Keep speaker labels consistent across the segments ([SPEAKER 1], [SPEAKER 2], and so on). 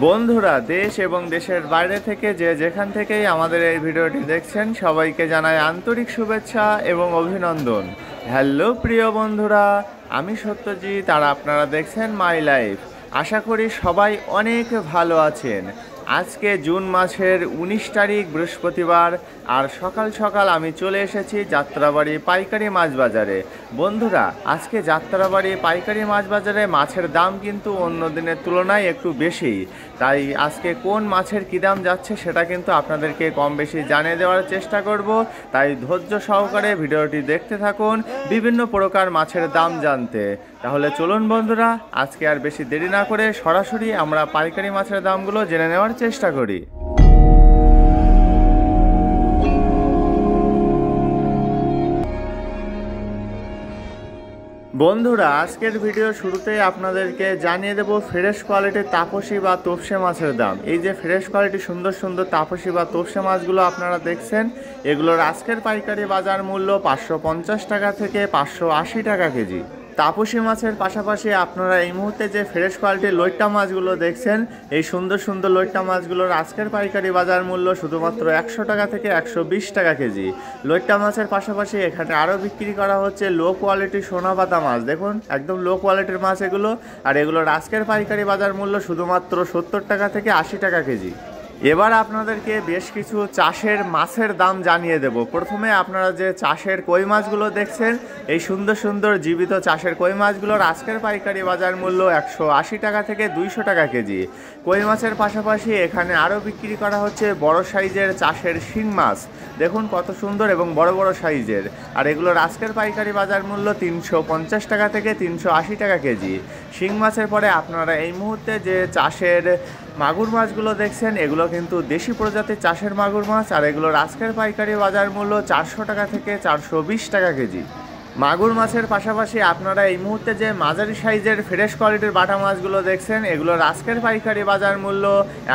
[SPEAKER 1] বন্ধুরা, দেশ এবং দেশের বাইরে থেকে যে যেখান থেকেই আমাদের এই ভিডিওটি দেখছেন সবাইকে জানাই আন্তরিক শুভেচ্ছা এবং অভিনন্দন। হ্যালো প্রিয় বন্ধুরা, আমি সত্যজিৎ আর আপনারা দেখছেন মাই লাইফ। আশা করি সবাই অনেক ভালো আছেন। আজকে জুন মাসের 19 তারিখ বৃহস্পতিবার, আর সকাল সকাল আমি চলে এসেছি যাত্রাবাড়ি পাইকারি মাছ বাজারে। বন্ধুরা, আজকে যাত্রাবাড়ি পাইকারি মাছ বাজারে মাছের দাম কিন্তু অন্য দিনের তুলনায় একটু বেশি। তাই আজকে কোন মাছের কী দাম যাচ্ছে সেটা কিন্তু আপনাদেরকে কম বেশি জানিয়ে দেওয়ার চেষ্টা করব। তাই ধৈর্য সহকারে ভিডিওটি দেখতে থাকুন বিভিন্ন প্রকার মাছের দাম জানতে। তাহলে চলুন বন্ধুরা, আজকে আর বেশি দেরি না করে সরাসরি আমরা পাইকারি মাছের দামগুলো জেনে নেওয়ার চেষ্টা করি। বন্ধুরা, আজকের ভিডিও শুরুতেই আপনাদেরকে জানিয়ে দেব ফ্রেশ কোয়ালিটির তাপসী বা তোপসে মাছের দাম। এই যে ফ্রেশ কোয়ালিটির সুন্দর সুন্দর তাপসী বা তোপসে মাছগুলো আপনারা দেখছেন, এগুলোর আজকের পাইকারি বাজার মূল্য 550 টাকা থেকে 580 টাকা কেজি। তাপসী মাছের পাশাপাশি আপনারা এই মুহূর্তে যে ফ্রেশ কোয়ালিটির লইট্টা মাছগুলো দেখছেন, এই সুন্দর সুন্দর লইট্টা মাছগুলোর আজকের পাইকারি বাজার মূল্য শুধুমাত্র 100 টাকা থেকে 120 টাকা কেজি। লইট্টা মাছের পাশাপাশি এখানে আরও বিক্রি করা হচ্ছে লো কোয়ালিটির সোনাপাতা মাছ। দেখুন, একদম লো কোয়ালিটির মাছ এগুলো, আর এগুলোর আজকের পাইকারি বাজার মূল্য শুধুমাত্র 70 টাকা থেকে 80 টাকা কেজি। এবার আপনাদেরকে বেশ কিছু চাষের মাছের দাম জানিয়ে দেব। প্রথমে আপনারা যে চাষের কই মাছগুলো দেখছেন, এই সুন্দর সুন্দর জীবিত চাষের কই মাছগুলোর আজকের পাইকারি বাজার মূল্য 180 টাকা থেকে 200 টাকা কেজি। কই মাছের পাশাপাশি এখানে আরও বিক্রি করা হচ্ছে বড় সাইজের চাষের শিং মাছ। দেখুন কত সুন্দর এবং বড় বড় সাইজের, আর এগুলোর আজকের পাইকারি বাজার মূল্য 350 টাকা থেকে 380 টাকা কেজি। শিং মাছের পরে আপনারা এই মুহূর্তে যে চাষের মাগুর মাছগুলো দেখছেন, এগুলো কিন্তু দেশি প্রজাতির চাষের মাগুর মাছ, আর এগুলোর আজকের পাইকারি বাজার মূল্য 400 টাকা থেকে 420 টাকা কেজি। মাগুর মাছের পাশাপাশি আপনারা এই মুহূর্তে যে মাঝারি সাইজের ফ্রেশ কোয়ালিটির বাটা মাছগুলো দেখছেন, এগুলোর আজকের পাইকারি বাজার মূল্য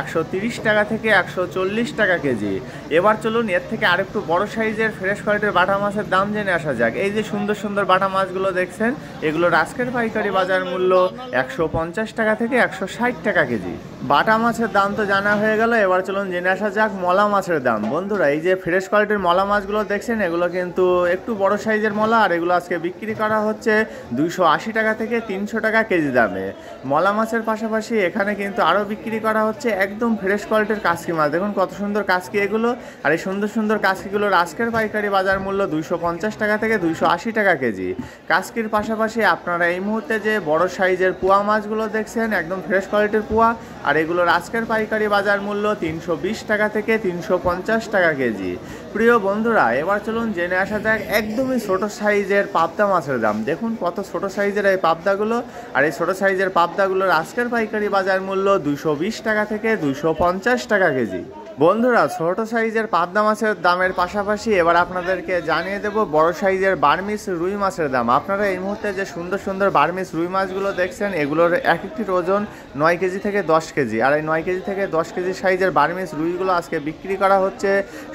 [SPEAKER 1] 130 টাকা থেকে 140 টাকা কেজি। এবার চলুন এর থেকে আরেকটু বড় সাইজের ফ্রেশ কোয়ালিটির বাটা মাছের দাম জেনে আসা যাক। এই যে সুন্দর সুন্দর বাটা মাছগুলো দেখছেন, এগুলোর আজকের পাইকারি বাজার মূল্য 150 টাকা থেকে 160 টাকা কেজি। বাটা মাছের দাম তো জানা হয়ে গেল, এবার চলুন জেনে আসা যাক মলা মাছের দাম। বন্ধুরা, এই যে ফ্রেশ কোয়ালিটির মলা মাছগুলো দেখছেন, এগুলো কিন্তু একটু বড় সাইজের মলা, আর এগুলো আজকে বিক্রি করা হচ্ছে 280 টাকা থেকে 300 টাকা কেজি দামে। মলা মাছের পাশাপাশি এখানে কিন্তু আরও বিক্রি করা হচ্ছে একদম ফ্রেশ কোয়ালিটির কাসকি মাছ। দেখুন কত সুন্দর কাসকি এগুলো, আর এই সুন্দর সুন্দর কাসকিগুলোর আজকের পাইকারি বাজার মূল্য 250 টাকা থেকে 280 টাকা কেজি। কাসকির পাশাপাশি আপনারা এই মুহূর্তে যে বড় সাইজের পোয়া মাছগুলো দেখছেন, একদম ফ্রেশ কোয়ালিটির পোয়া, আর এগুলোর আজকের পাইকারি বাজার মূল্য 320 টাকা থেকে 350 টাকা কেজি। প্রিয় বন্ধুরা, এবার চলুন জেনে আসা যাক একদমই ছোট সাইজের পাবদা মাছের দাম। দেখুন কত ছোট সাইজের এই পাবদাগুলো, আর এই ছোট সাইজের পাবদাগুলোর আজকের পাইকারি বাজার মূল্য 220 টাকা থেকে 250 টাকা কেজি। বন্ধুরা, ছোট সাইজের পাবদা মাছের দামের পাশাপাশি এবার আপনাদেরকে জানিয়ে দেব বড় সাইজের বার্মিস রুই মাছের দাম। আপনারা এই মুহূর্তে যে সুন্দর সুন্দর বার্মিস রুই মাছগুলো দেখছেন, এগুলোর এক একটির ওজন 9 কেজি থেকে 10 কেজি, আর এই 9 কেজি থেকে 10 কেজি সাইজের বার্মিস রুইগুলো আজকে বিক্রি করা হচ্ছে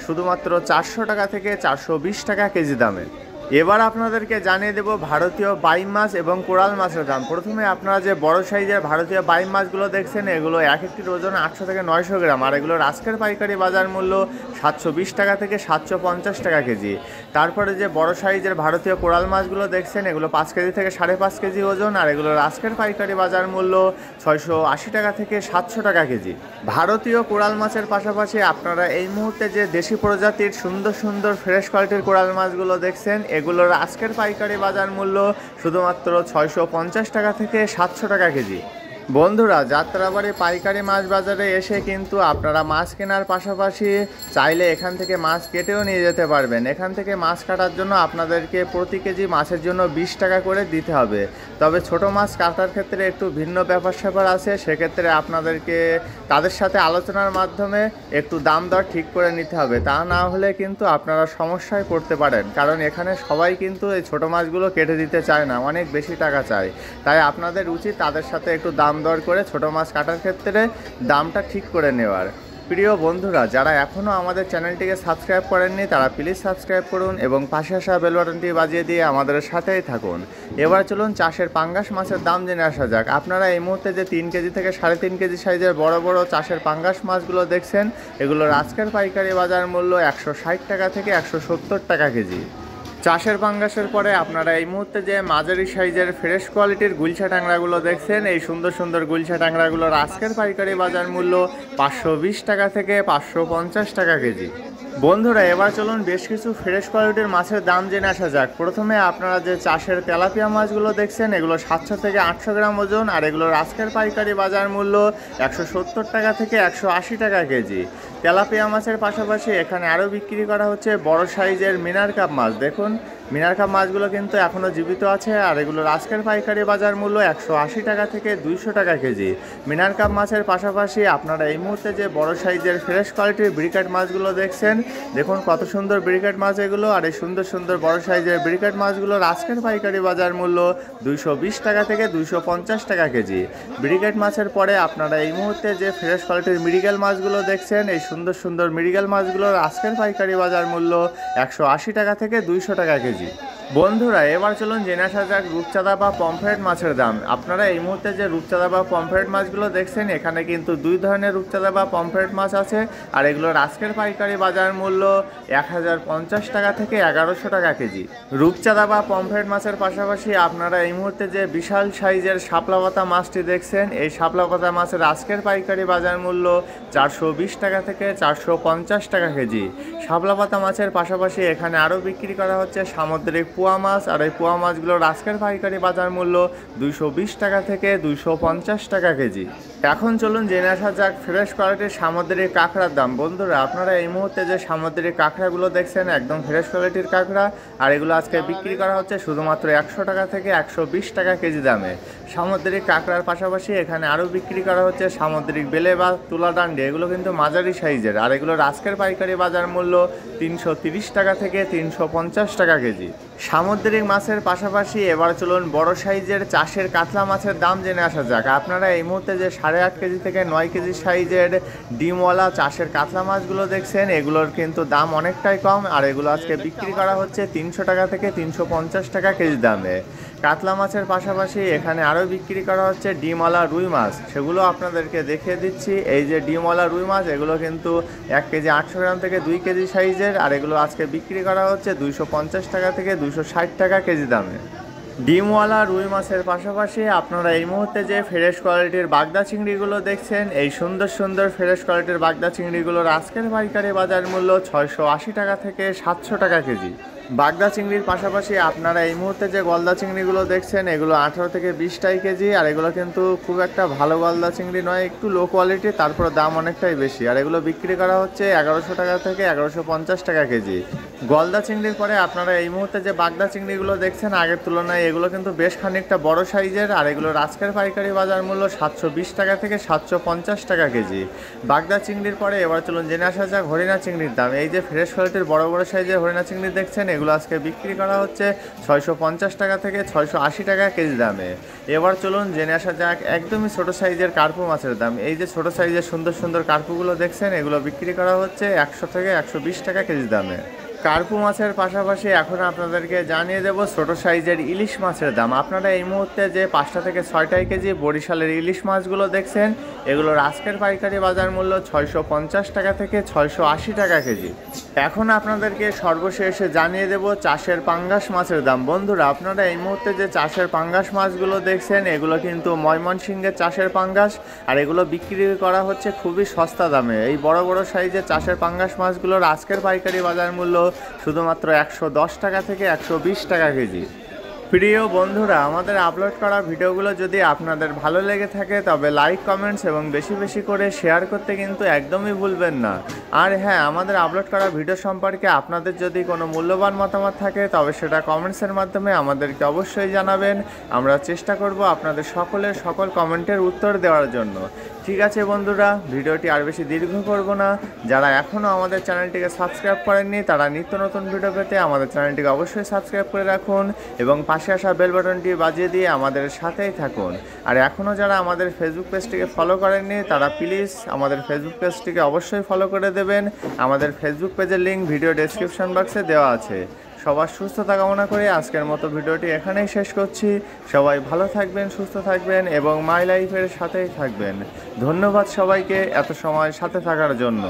[SPEAKER 1] শুধুমাত্র 400 টাকা থেকে 420 টাকা কেজি দামে। এবার আপনাদেরকে জানিয়ে দেব ভারতীয় বাইম মাছ এবং কোরাল মাছের দাম। প্রথমে আপনারা যে বড় সাইজের ভারতীয় বাইম মাছগুলো দেখছেন, এগুলো এক একটির ওজন 800 থেকে 900 গ্রাম, আর এগুলোর আজকের পাইকারি বাজার মূল্য 720 টাকা থেকে 750 টাকা কেজি। তারপরে যে বড় সাইজের ভারতীয় কোরাল মাছগুলো দেখছেন, এগুলো 5 কেজি থেকে 5.5 কেজি ওজন, আর এগুলোর আজকের পাইকারি বাজার মূল্য 680 টাকা থেকে 700 টাকা কেজি। ভারতীয় কোরাল মাছের পাশাপাশি আপনারা এই মুহূর্তে যে দেশি প্রজাতির সুন্দর সুন্দর ফ্রেশ কোয়ালিটির কোরাল মাছগুলো দেখছেন, এগুলোর আজকের পাইকারি বাজার মূল্য শুধুমাত্র 650 টাকা থেকে 700 টাকা কেজি। বন্ধুরা, যাত্রাবাড়ি পাইকারি মাছ বাজারে এসে কিন্তু আপনারা মাছ কেনার পাশাপাশি চাইলে এখান থেকে মাছ কেটেও নিয়ে যেতে পারবেন। এখান থেকে মাছ কাটার জন্য আপনাদেরকে প্রতি কেজি মাছের জন্য 20 টাকা করে দিতে হবে। তবে ছোট মাছ কাটার ক্ষেত্রে একটু ভিন্ন ব্যাপার স্যাপার আছে, সেক্ষেত্রে আপনাদেরকে তাদের সাথে আলোচনার মাধ্যমে একটু দাম দর ঠিক করে নিতে হবে। তা না হলে কিন্তু আপনারা সমস্যায় পড়তে পারেন, কারণ এখানে সবাই কিন্তু এই ছোট মাছগুলো কেটে দিতে চায় না, অনেক বেশি টাকা চায়। তাই আপনাদের উচিত তাদের সাথে একটু দাম দর করে ছোট মাছ কাটার ক্ষেত্রে দামটা ঠিক করে নেওয়ার। প্রিয় বন্ধুরা, যারা এখনও আমাদের চ্যানেলটিকে সাবস্ক্রাইব করেননি তারা প্লিজ সাবস্ক্রাইব করুন এবং পাশে আসা বেল বাটনটি বাজিয়ে দিয়ে আমাদের সাথেই থাকুন। এবার চলুন চাষের পাঙ্গাস মাছের দাম জেনে আসা যাক। আপনারা এই মুহূর্তে যে 3 কেজি থেকে 3.5 কেজি সাইজের বড় বড় চাষের পাঙ্গাস মাছগুলো দেখছেন, এগুলোর আজকের পাইকারি বাজার মূল্য 160 টাকা থেকে 170 টাকা কেজি। চাষের পাঙ্গাসের পরে আপনারা এই মুহূর্তে যে মাঝারি সাইজের ফ্রেশ কোয়ালিটির গুলশা ট্যাংরাগুলো দেখছেন, এই সুন্দর সুন্দর গুলশা ট্যাংরাগুলোর আজকের পাইকারি বাজার মূল্য 520 টাকা থেকে 550 টাকা কেজি। বন্ধুরা, এবার চলুন বেশ কিছু ফ্রেশ কোয়ালিটির মাছের দাম জেনে আসা যাক। প্রথমে আপনারা যে চাষের তেলাপিয়া মাছগুলো দেখছেন, এগুলো 700 থেকে 800 গ্রাম ওজন, আর এগুলোর আজকের পাইকারি বাজার মূল্য 170 টাকা থেকে 180 টাকা কেজি। তেলাপিয়া মাছের পাশাপাশি এখানে আরও বিক্রি করা হচ্ছে বড় সাইজের মিনার কাপ মাছ। দেখুন, মিনার কাপ মাছগুলো কিন্তু এখনও জীবিত আছে, আর এগুলোর আজকের পাইকারি বাজার মূল্য 180 টাকা থেকে 200 টাকা কেজি। মিনার কাপ মাছের পাশাপাশি আপনারা এই মুহূর্তে যে বড় সাইজের ফ্রেশ কোয়ালিটির ব্রিকেট মাছগুলো দেখছেন, দেখুন কত সুন্দর ব্রিকেট মাছ এগুলো, আর এই সুন্দর সুন্দর বড় সাইজের ব্রিকেট মাছগুলোর আজকের পাইকারি বাজার মূল্য 220 টাকা থেকে 250 টাকা কেজি। ব্রিকেট মাছের পরে আপনারা এই মুহূর্তে যে ফ্রেশ কোয়ালিটির মৃগেল মাছগুলো দেখছেন, এই সুন্দর সুন্দর মৃগেল মাছগুলোর আজকের পাইকারি বাজার মূল্য 180 টাকা থেকে 200 টাকা কেজি। বন্ধুরা, এবার চলুন জেনে আসা যাক রূপচাঁদা বা পমফ্রেট মাছের দাম। আপনারা এই মুহূর্তে যে রূপচাঁদা বা পমফ্রেট মাছগুলো দেখছেন, এখানে কিন্তু দুই ধরনের রূপচাঁদা বা পমফ্রেট মাছ আছে, আর এগুলোর আজকের পাইকারি বাজার মূল্য 1050 টাকা থেকে 1100 টাকা কেজি। রূপচাঁদা বা পমফ্রেট মাছের পাশাপাশি আপনারা এই মুহূর্তে যে বিশাল সাইজের শাপলা পাতা মাছটি দেখছেন, এই শাপলা পাতা মাছের আজকের পাইকারি বাজার মূল্য 420 টাকা থেকে 450 টাকা কেজি। শাপলা পাতা মাছের পাশাপাশি এখানে আরও বিক্রি করা হচ্ছে সামুদ্রিক পোয়া মাছ, আর এই পোয়া মাছগুলোর আজকের পাইকারি বাজার মূল্য 220 টাকা থেকে 250 টাকা কেজি। এখন চলুন জেনে আসা যাক ফ্রেশ কোয়ালিটির সামুদ্রিক কাঁকড়ার দাম। বন্ধুরা, আপনারা এই মুহূর্তে যে সামুদ্রিক কাঁকড়াগুলো দেখছেন, একদম ফ্রেশ কোয়ালিটির কাঁকড়া, আর এগুলো আজকে বিক্রি করা হচ্ছে শুধুমাত্র 100 টাকা থেকে 120 টাকা কেজি দামে। সামুদ্রিক কাঁকড়ার পাশাপাশি এখানে আরও বিক্রি করা হচ্ছে সামুদ্রিক বেলে বা তুলাডান্ডি, এগুলো কিন্তু মাঝারি সাইজের, আর এগুলোর আজকের পাইকারি বাজার মূল্য 330 টাকা থেকে 350 টাকা কেজি। সামুদ্রিক মাছের পাশাপাশি এবার চলুন বড় সাইজের চাষের কাতলা মাছের দাম জেনে আসা যাক। আপনারা এই মুহূর্তে যে 8.5 কেজি থেকে 9 কেজি সাইজের ডিমওয়ালা চাষের কাতলা মাছগুলো দেখছেন, এগুলোর কিন্তু দাম অনেকটাই কম, আর এগুলো আজকে বিক্রি করা হচ্ছে 300 টাকা থেকে 350 টাকা কেজি দামে। কাতলা মাছের পাশাপাশি এখানে আরও বিক্রি করা হচ্ছে ডিমওয়ালা রুই মাছ, সেগুলো আপনাদেরকে দেখিয়ে দিচ্ছি। এই যে ডিমওয়ালা রুই মাছ, এগুলো কিন্তু 1 কেজি 800 গ্রাম থেকে 2 কেজি সাইজের, আর এগুলো আজকে বিক্রি করা হচ্ছে 250 টাকা থেকে 260 টাকা কেজি দামে। ডিমওয়ালা রুই মাছের পাশাপাশি আপনারা এই মুহূর্তে যে ফ্রেশ কোয়ালিটির বাগদা চিংড়িগুলো দেখছেন, এই সুন্দর সুন্দর ফ্রেশ কোয়ালিটির বাগদা চিংড়িগুলোর আজকের পাইকারি বাজার মূল্য 680 টাকা থেকে 700 টাকা কেজি। বাগদা চিংড়ির পাশাপাশি আপনারা এই মুহূর্তে যে গলদা চিংড়িগুলো দেখছেন, এগুলো 18 থেকে 20 টাকা কেজি, আর এগুলো কিন্তু খুব একটা ভালো গলদা চিংড়ি নয়, একটু লো কোয়ালিটি, তারপর দাম অনেকটাই বেশি, আর এগুলো বিক্রি করা হচ্ছে 1100 টাকা থেকে 1150 টাকা কেজি। গলদা চিংড়ির পরে আপনারা এই মুহূর্তে যে বাগদা চিংড়িগুলো দেখছেন, আগের তুলনায় এগুলো কিন্তু বেশ খানিকটা বড় সাইজের, আর এগুলোর আজকের পাইকারি বাজার মূল্য 720 টাকা থেকে 750 টাকা কেজি। বাগদা চিংড়ির পরে এবার চলুন জেনে আসা যাক হরিণা চিংড়ির দাম। এই যে ফ্রেশ কোয়ালিটির বড় বড় সাইজের হরিণা চিংড়ি দেখছেন, এগুলো আজকে বিক্রি করা হচ্ছে 650 টাকা থেকে 680 টাকা কেজি দামে। এবার চলুন জেনে আসা যাক একদমই ছোট সাইজের কার্পু মাছের দাম। এই যে ছোট সাইজের সুন্দর সুন্দর কার্পুগুলো দেখছেন, এগুলো বিক্রি করা হচ্ছে 100 থেকে 120 টাকা কেজি দামে। কার্পু মাছের পাশাপাশি এখন আপনাদেরকে জানিয়ে দেব ছোট সাইজের ইলিশ মাছের দাম। আপনারা এই মুহূর্তে যে 5টা থেকে 6টা কেজি বরিশালের ইলিশ মাছগুলো দেখছেন, এগুলোর আজকের পাইকারি বাজার মূল্য 650 টাকা থেকে 680 টাকা কেজি। এখন আপনাদেরকে সর্বশেষে জানিয়ে দেব চাষের পাঙ্গাস মাছের দাম। বন্ধুরা, আপনারা এই মুহূর্তে যে চাষের পাঙ্গাস মাছগুলো দেখছেন, এগুলো কিন্তু ময়মনসিংহের চাষের পাঙ্গাস, আর এগুলো বিক্রি করা হচ্ছে খুবই সস্তা দামে। এই বড় বড় সাইজের চাষের পাঙ্গাস মাছগুলোর আজকের পাইকারি বাজার মূল্য শুধুমাত্র 110 টাকা থেকে 120 টাকা কেজি। প্রিয় বন্ধুরা, আমাদের আপলোড করা ভিডিওগুলো যদি আপনাদের ভালো লেগে থাকে তবে লাইক, কমেন্টস এবং বেশি বেশি করে শেয়ার করতে কিন্তু একদমই ভুলবেন না। আর হ্যাঁ, আমাদের আপলোড করা ভিডিও সম্পর্কে আপনাদের যদি কোনো মূল্যবান মতামত থাকে তবে সেটা কমেন্টসের মাধ্যমে আমাদেরকে অবশ্যই জানাবেন। আমরা চেষ্টা করব আপনাদের সকলের সকল কমেন্টের উত্তর দেওয়ার জন্য। ঠিক আছে বন্ধুরা, ভিডিওটি আর বেশি দীর্ঘ করব না। যারা এখনও আমাদের চ্যানেলটিকে সাবস্ক্রাইব করেননি তারা নিত্য নতুন ভিডিও পেতে আমাদের চ্যানেলটিকে অবশ্যই সাবস্ক্রাইব করে রাখুন এবং পাশে আসা বেল বাটনটি বাজিয়ে দিয়ে আমাদের সাথেই থাকুন। আর এখনও যারা আমাদের ফেসবুক পেজটিকে ফলো করেননি তারা প্লিজ আমাদের ফেসবুক পেজটিকে অবশ্যই ফলো করে দেবেন। আমাদের ফেসবুক পেজের লিঙ্ক ভিডিও ডেসক্রিপশন বক্সে দেওয়া আছে। সবার সুস্থতা কামনা করে আজকের মতো ভিডিওটি এখানেই শেষ করছি। সবাই ভালো থাকবেন, সুস্থ থাকবেন এবং মাই লাইফের সাথেই থাকবেন। ধন্যবাদ সবাইকে এত সময় সাথে থাকার জন্য।